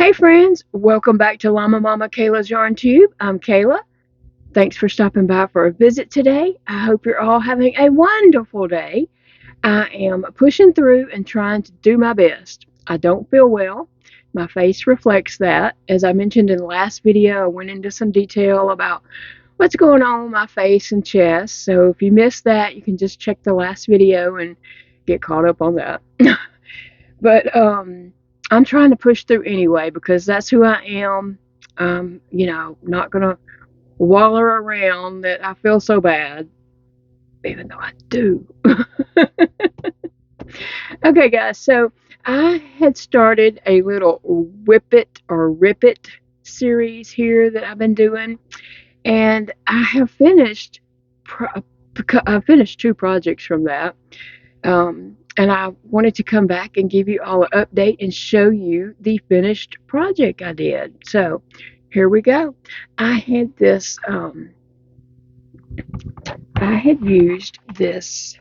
Hey friends, welcome back to Llama Mama Kayla's Yarn Tube. I'm Kayla. Thanks for stopping by for a visit today. I hope you're all having a wonderful day. I am pushing through and trying to do my best. I don't feel well. My face reflects that. As I mentioned in the last video, I went into some detail about what's going on with my face and chest. So if you missed that, you can just check the last video and get caught up on that. But I'm trying to push through anyway because that's who I am. Not gonna waller around that I feel so bad, even though I do. Okay, guys, so I had started a little whip it or rip it series here that I've been doing, and I have finished. I finished 2 projects from that. And I wanted to come back and give you all an update and show you the finished project I did. So here we go. I had this, I had used this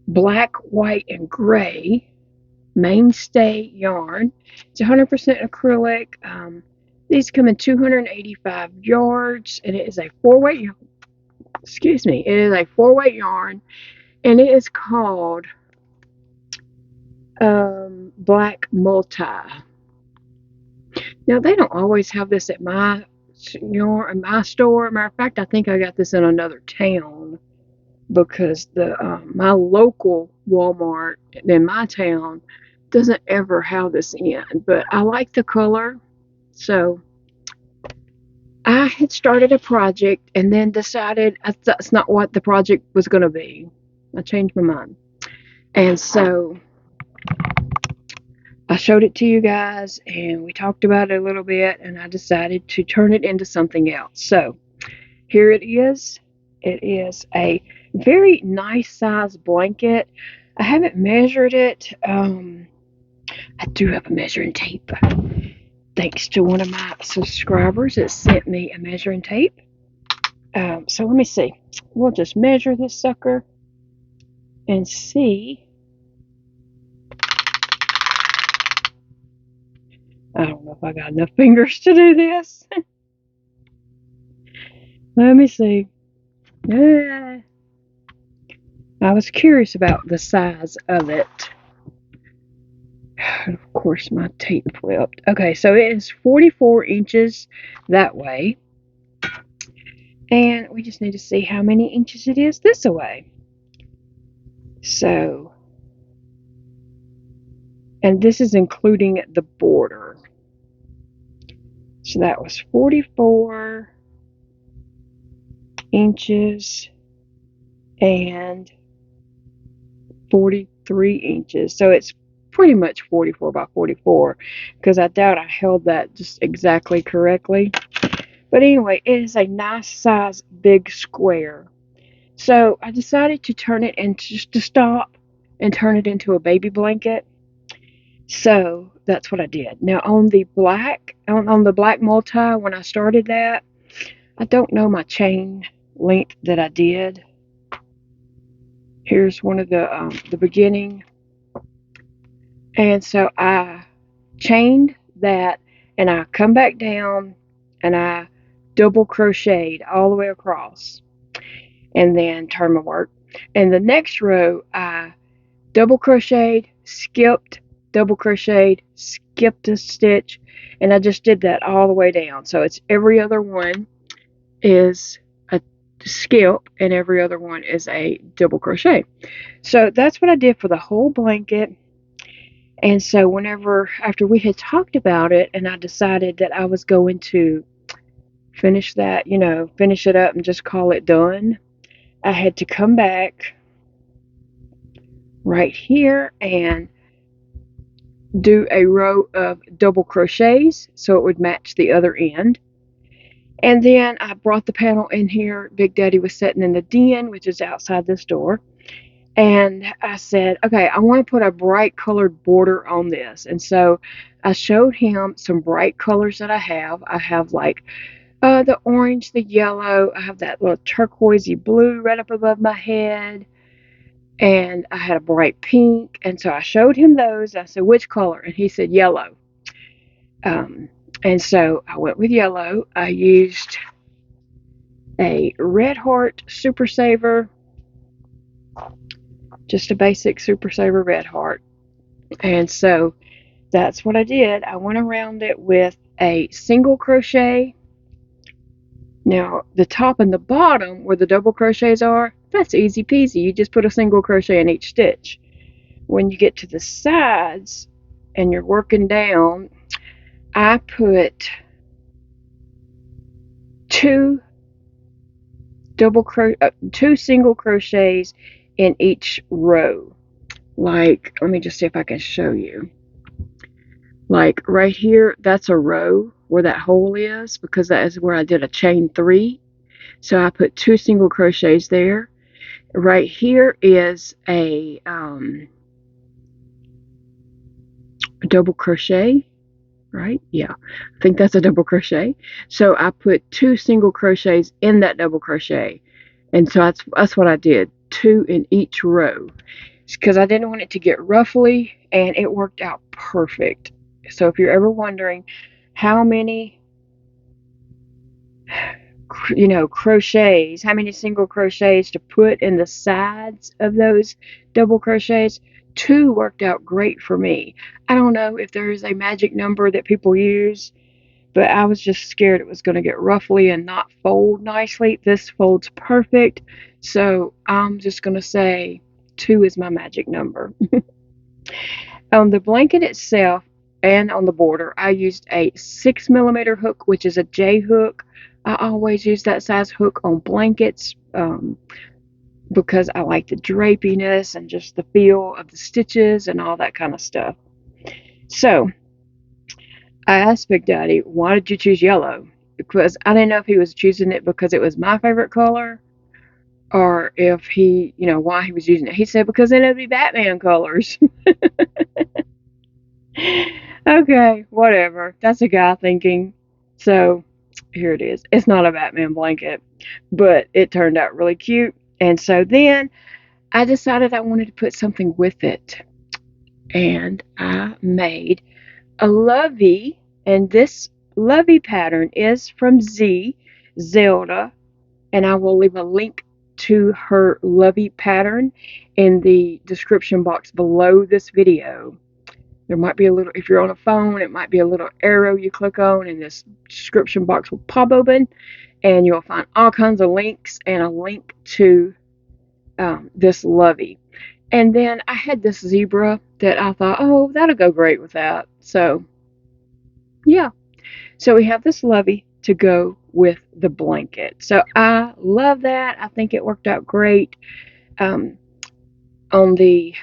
black, white, and gray mainstay yarn. It's 100% acrylic. These come in 285 yards, and it is a 4-weight yarn. Excuse me. It is a 4-weight yarn, and it is called black multi. Now they don't always have this at my store. Matter of fact, I think I got this in another town because the my local Walmart in my town doesn't ever have this in. But I like the color, so I had started a project and then decided that's not what the project was going to be. I changed my mind, and so I showed it to you guys and we talked about it a little bit, and I decided to turn it into something else. So here it is. It is a very nice size blanket. I haven't measured it. I do have a measuring tape. Thanks to one of my subscribers that sent me a measuring tape. So let me see. We'll just measure this sucker and see. I don't know if I got enough fingers to do this. Let me see. I was curious about the size of it. Of course, my tape flipped. Okay, so it is 44 inches that way. And we just need to see how many inches it is this way. So, and this is including the border. So that was 44 inches and 43 inches. So it's pretty much 44 by 44 because I doubt I held that just exactly correctly. But anyway, it is a nice size big square. So I decided to turn it into just to stop and turn it into a baby blanket. So that's what I did. Now on the black multi, when I started that, I don't know my chain length that I did. Here's one of the beginning, and so I chained that, and I come back down, and I double crocheted all the way across, and then turn my work. And the next row, I double crocheted, skipped, double crocheted, skipped a stitch, and I just did that all the way down. So it's every other one is a skip and every other one is a double crochet. So that's what I did for the whole blanket. And so after we had talked about it and I decided that I was going to finish that, finish it up and just call it done, I had to come back right here and do a row of double crochets so it would match the other end. And then I brought the panel in here. Big Daddy was sitting in the den, which is outside this door. And I said, okay, I want to put a bright colored border on this. And so I showed him some bright colors that I have. I have like the orange, the yellow. I have that little turquoisey blue right up above my head. And I had a bright pink. And so I showed him those. I said, which color? And he said, yellow. And so I went with yellow. I used a Red Heart Super Saver, just a basic Super Saver Red Heart. And so that's what I did. I went around it with a single crochet. Now, the top and the bottom where the double crochets are, that's easy peasy. You just put a single crochet in each stitch. When you get to the sides and you're working down, I put two single crochets in each row. Like, let me just see if I can show you. Like right here, that's a row where that hole is, because that is where I did a chain 3. So I put 2 single crochets there. Right here is a double crochet, right? Yeah, I think that's a double crochet. So I put 2 single crochets in that double crochet, and so that's what I did, 2 in each row, because I didn't want it to get ruffly, and it worked out perfect. So if you're ever wondering how many crochets, how many single crochets to put in the sides of those double crochets, 2 worked out great for me. I don't know if there is a magic number that people use, but I was just scared it was going to get ruffly and not fold nicely. This folds perfect, so I'm just going to say 2 is my magic number. On the blanket itself and on the border, I used a 6mm hook, which is a J hook. I always use that size hook on blankets because I like the drapiness and just the feel of the stitches and all that kind of stuff. So I asked Big Daddy, why did you choose yellow? Because I didn't know if he was choosing it because it was my favorite color, or if he, why he was using it. He said, because then it'd be Batman colors. Okay, whatever. That's a guy thinking. So here it is. It's not a Batman blanket, but it turned out really cute. And so then I decided I wanted to put something with it. And I made a Lovey. And this Lovey pattern is from Zelda. And I will leave a link to her Lovey pattern in the description box below this video. There might be a little, if you're on a phone, it might be a little arrow you click on, and this description box will pop open, and you'll find all kinds of links and a link to this Lovey. And then I had this zebra that I thought, oh, that'll go great with that. So, yeah. So we have this Lovey to go with the blanket. So I love that. I think it worked out great. On the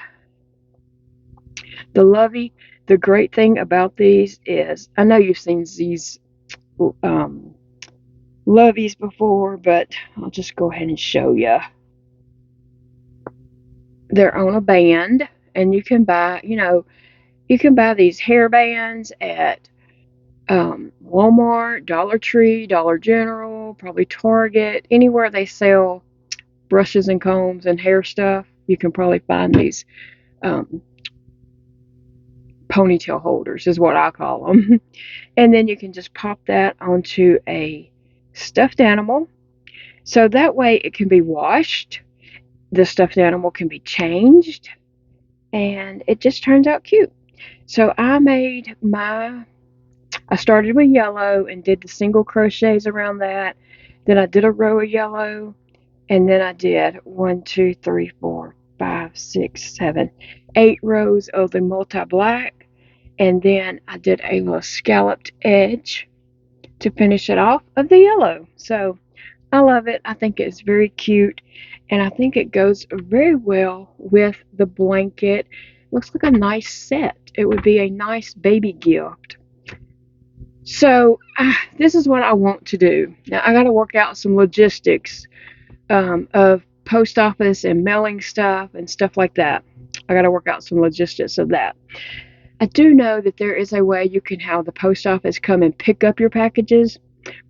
Lovey, the great thing about these is, I know you've seen these Loveys before, but I'll just go ahead and show you. They're on a band, and you can buy, these hair bands at Walmart, Dollar Tree, Dollar General, probably Target, anywhere they sell brushes and combs and hair stuff. You can probably find these ponytail holders, is what I call them. And then you can just pop that onto a stuffed animal. So that way it can be washed, the stuffed animal can be changed, and it just turns out cute. So I started with yellow and did the single crochets around that. Then I did a row of yellow, and then I did 1, 2, 3, 4, 5, 6, 7, 8 rows of the multi-black, and then I did a little scalloped edge to finish it off of the yellow. So I love it. I think it's very cute, and I think it goes very well with the blanket. Looks like a nice set. It would be a nice baby gift. So this is what I want to do. Now I got to work out some logistics of post office and mailing stuff and stuff like that. I got to work out some logistics of that. I do know that there is a way you can have the post office come and pick up your packages,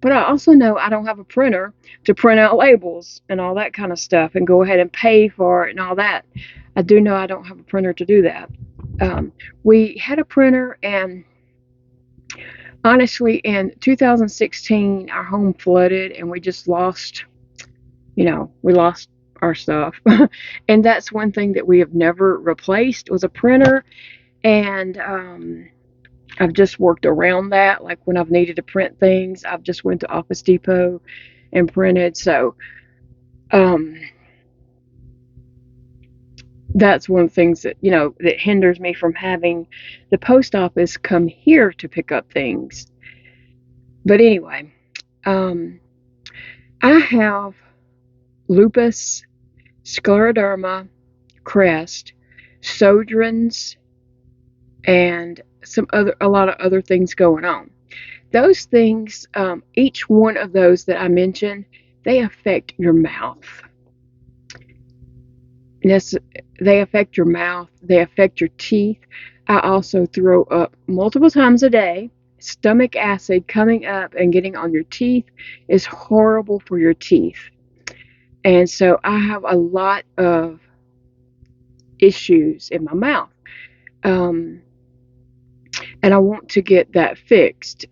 but I also know I don't have a printer to print out labels and all that kind of stuff and go ahead and pay for it and all that. I do know I don't have a printer to do that. We had a printer, and honestly, in 2016, our home flooded and we just lost, we lost our stuff. And that's one thing that we have never replaced was a printer. And I've just worked around that. Like when I've needed to print things, I've just went to Office Depot and printed. So um, that's one of the things that, that hinders me from having the post office come here to pick up things. But anyway, um, I have lupus, scleroderma, crest, Sjögren's, and a lot of other things going on. Those things, each one of those that I mentioned, they affect your mouth. Yes, they affect your mouth. They affect your teeth. I also throw up multiple times a day. Stomach acid coming up and getting on your teeth is horrible for your teeth. And so I have a lot of issues in my mouth. And I want to get that fixed.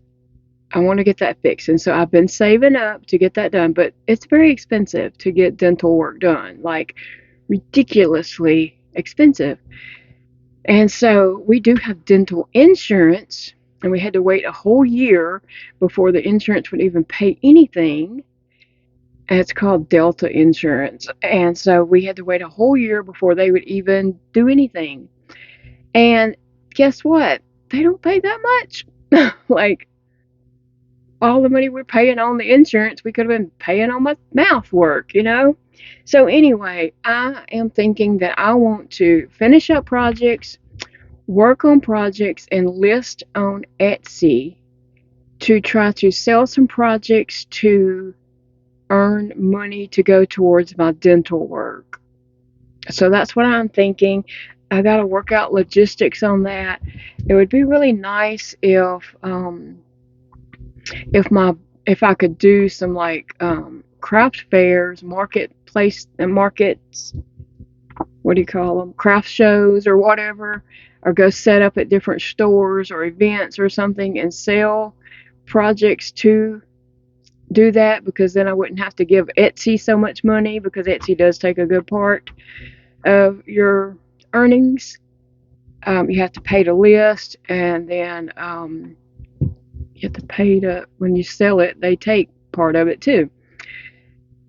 And so I've been saving up to get that done, but it's very expensive to get dental work done, like ridiculously expensive. And so we do have dental insurance, and we had to wait a whole year before the insurance would even pay anything. And it's called Delta Insurance. And so we had to wait a whole year before they would even do anything. And guess what? They don't pay that much. Like, all the money we're paying on the insurance, we could have been paying on my mouth work, So anyway, I am thinking that I want to finish up projects, work on projects, and list on Etsy to try to sell some projects to earn money to go towards my dental work. So that's what I'm thinking. I got to work out logistics on that. It would be really nice if I could do some like craft fairs, markets, what do you call them, craft shows or whatever, or go set up at different stores or events or something and sell projects to do that, because then I wouldn't have to give Etsy so much money, because Etsy does take a good part of your earnings. You have to pay to list, and then you have to pay to, when you sell it, they take part of it too.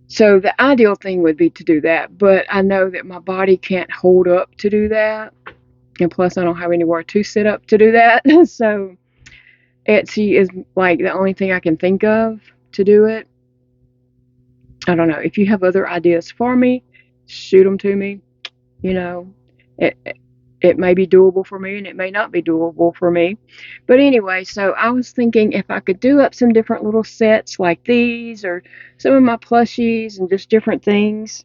So the ideal thing would be to do that, but I know that my body can't hold up to do that, and plus I don't have anywhere to sit up to do that. So Etsy is like the only thing I can think of to do it. I don't know. If you have other ideas for me, shoot them to me. It it may be doable for me and it may not be doable for me. But anyway, so I was thinking if I could do up some different little sets like these, or some of my plushies and just different things,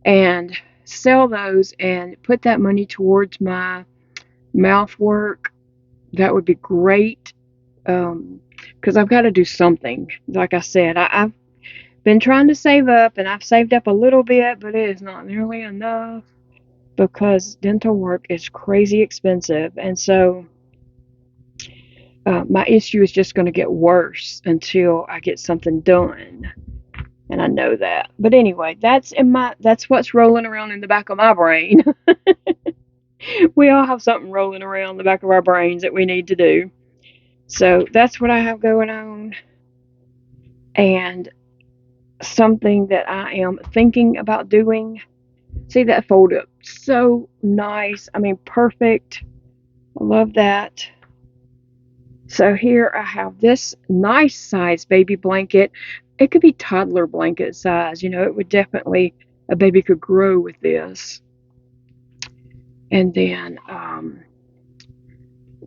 and sell those and put that money towards my mouth work, that would be great. Because I've got to do something. Like I said, I've been trying to save up, and I've saved up a little bit, but it is not nearly enough, because dental work is crazy expensive. And so my issue is just going to get worse until I get something done. And I know that. But anyway, that's what's rolling around in the back of my brain. We all have something rolling around in the back of our brains that we need to do. So that's what I have going on. And something that I am thinking about doing. See that fold up? So nice. I mean, perfect. I love that. So here I have this nice size baby blanket. It could be toddler blanket size. It would definitely, a baby could grow with this. And then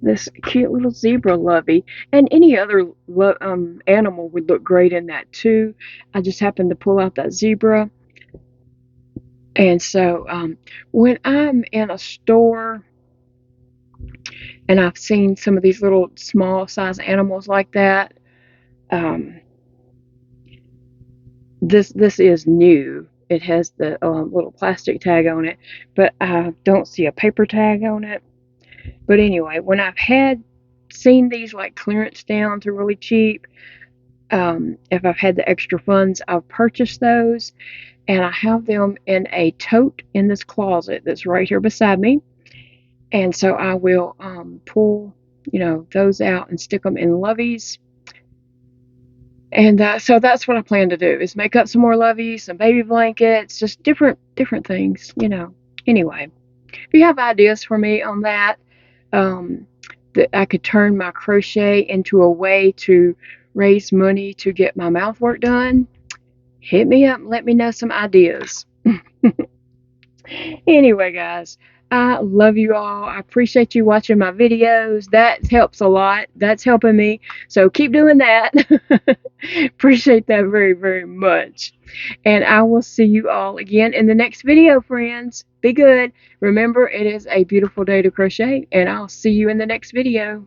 this cute little zebra Lovey, and any other animal would look great in that too. I just happened to pull out that zebra. And so when I'm in a store and I've seen some of these little small size animals like that, this is new. It has the little plastic tag on it, but I don't see a paper tag on it. But anyway, when I've had seen these like clearance down to really cheap. If I've had the extra funds, I've purchased those, and I have them in a tote in this closet that's right here beside me. And so I will pull, those out and stick them in Lovey's. And so that's what I plan to do, is make up some more Lovey, some baby blankets, just different things. Anyway, if you have ideas for me on that, that I could turn my crochet into a way to raise money to get my mouth work done, hit me up and let me know some ideas. Anyway, guys, I love you all. I appreciate you watching my videos. That helps a lot. That's helping me. So keep doing that. Appreciate that very, very much. And I will see you all again in the next video, friends. Be good. Remember, it is a beautiful day to crochet, and I'll see you in the next video.